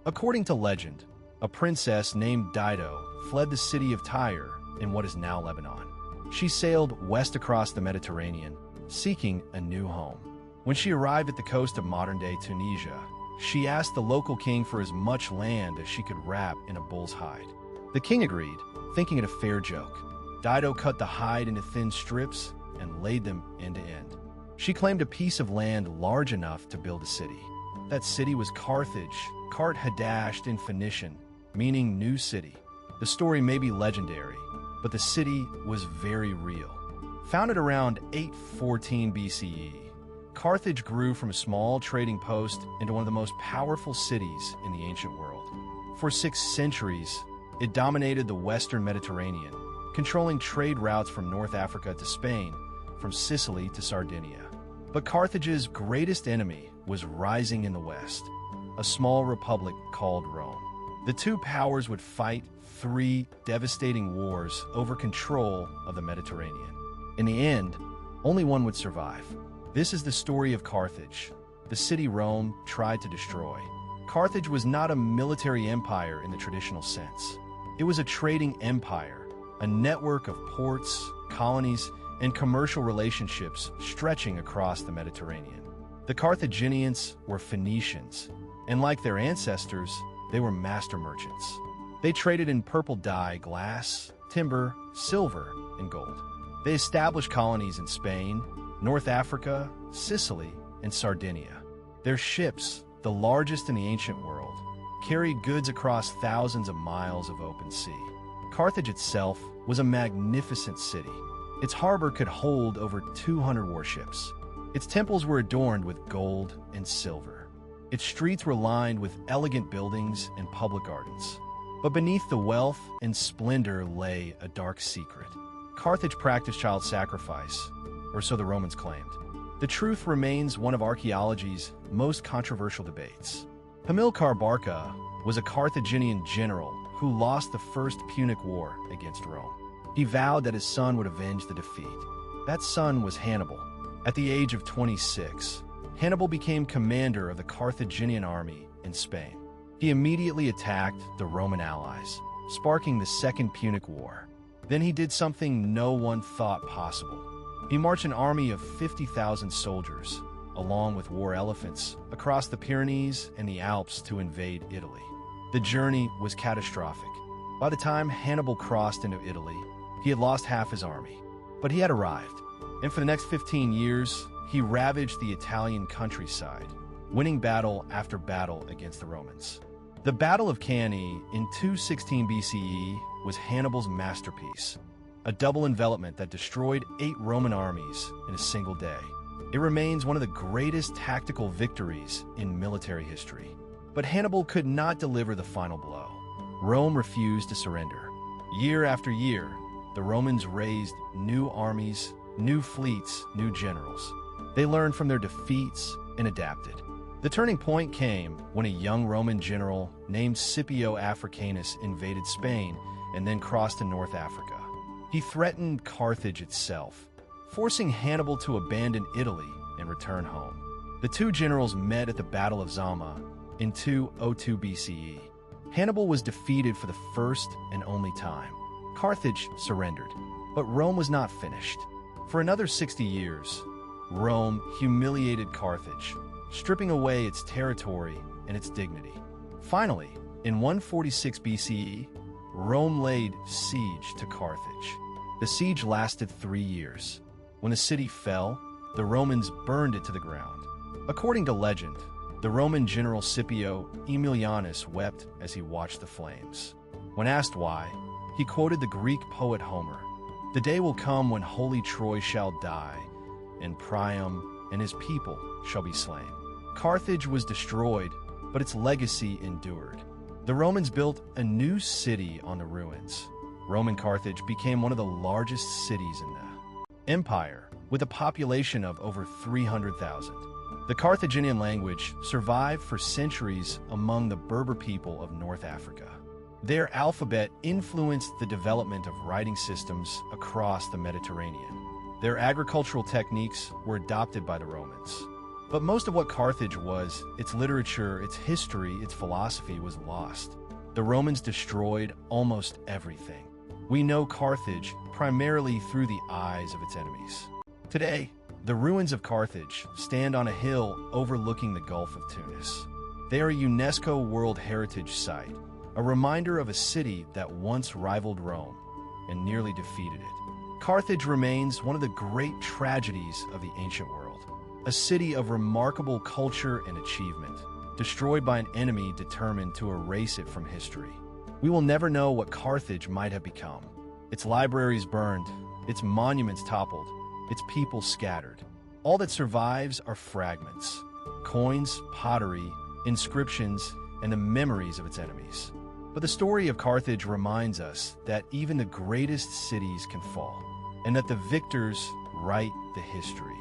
According to legend, a princess named Dido fled the city of Tyre in what is now Lebanon. She sailed west across the Mediterranean, seeking a new home. When she arrived at the coast of modern-day Tunisia, she asked the local king for as much land as she could wrap in a bull's hide. The king agreed, thinking it a fair joke. Dido cut the hide into thin strips and laid them end to end. She claimed a piece of land large enough to build a city. That city was Carthage, Qart Hadasht in Phoenician, meaning new city. The story may be legendary, but the city was very real. Founded around 814 BCE, Carthage grew from a small trading post into one of the most powerful cities in the ancient world. For 6 centuries, it dominated the western Mediterranean, controlling trade routes from North Africa to Spain, from Sicily to Sardinia. But Carthage's greatest enemy was rising in the west, a small republic called Rome. The two powers would fight 3 devastating wars over control of the Mediterranean. In the end, only one would survive. This is the story of Carthage, the city Rome tried to destroy. Carthage was not a military empire in the traditional sense. It was a trading empire, a network of ports, colonies, and commercial relationships stretching across the Mediterranean. The Carthaginians were Phoenicians, and like their ancestors, they were master merchants. They traded in purple dye, glass, timber, silver, and gold. They established colonies in Spain, North Africa, Sicily, and Sardinia. Their ships, the largest in the ancient world, carried goods across thousands of miles of open sea. Carthage itself was a magnificent city. Its harbor could hold over 200 warships. Its temples were adorned with gold and silver. Its streets were lined with elegant buildings and public gardens. But beneath the wealth and splendor lay a dark secret. Carthage practiced child sacrifice, or so the Romans claimed. The truth remains one of archaeology's most controversial debates. Hamilcar Barca was a Carthaginian general who lost the First Punic War against Rome. He vowed that his son would avenge the defeat. That son was Hannibal. At the age of 26, Hannibal became commander of the Carthaginian army in Spain. He immediately attacked the Roman allies, sparking the Second Punic War. Then he did something no one thought possible. He marched an army of 50,000 soldiers, along with war elephants, across the Pyrenees and the Alps to invade Italy. The journey was catastrophic. By the time Hannibal crossed into Italy, he had lost half his army. But he had arrived, and for the next 15 years, he ravaged the Italian countryside, winning battle after battle against the Romans. The Battle of Cannae in 216 BCE was Hannibal's masterpiece, a double envelopment that destroyed 8 Roman armies in a single day. It remains one of the greatest tactical victories in military history. But Hannibal could not deliver the final blow. Rome refused to surrender. Year after year, the Romans raised new armies, new fleets, new generals. They learned from their defeats and adapted. The turning point came when a young Roman general named Scipio Africanus invaded Spain and then crossed to North Africa. He threatened Carthage itself, forcing Hannibal to abandon Italy and return home. The two generals met at the Battle of Zama in 202 BCE. Hannibal was defeated for the first and only time. Carthage surrendered, but Rome was not finished. For another 60 years, Rome humiliated Carthage, stripping away its territory and its dignity. Finally, in 146 BCE, Rome laid siege to Carthage. The siege lasted 3 years. When the city fell, the Romans burned it to the ground. According to legend, the Roman general Scipio Aemilianus wept as he watched the flames. When asked why, he quoted the Greek poet Homer, "The day will come when holy Troy shall die, and Priam and his people shall be slain." Carthage was destroyed, but its legacy endured. The Romans built a new city on the ruins. Roman Carthage became one of the largest cities in the empire, with a population of over 300,000. The Carthaginian language survived for centuries among the Berber people of North Africa. Their alphabet influenced the development of writing systems across the Mediterranean. Their agricultural techniques were adopted by the Romans. But most of what Carthage was, its literature, its history, its philosophy, was lost. The Romans destroyed almost everything. We know Carthage primarily through the eyes of its enemies. Today, the ruins of Carthage stand on a hill overlooking the Gulf of Tunis. They are a UNESCO World Heritage Site, a reminder of a city that once rivaled Rome and nearly defeated it. Carthage remains one of the great tragedies of the ancient world, a city of remarkable culture and achievement, destroyed by an enemy determined to erase it from history. We will never know what Carthage might have become. Its libraries burned, its monuments toppled, its people scattered. All that survives are fragments, coins, pottery, inscriptions, and the memories of its enemies. But the story of Carthage reminds us that even the greatest cities can fall, and that the victors write the history.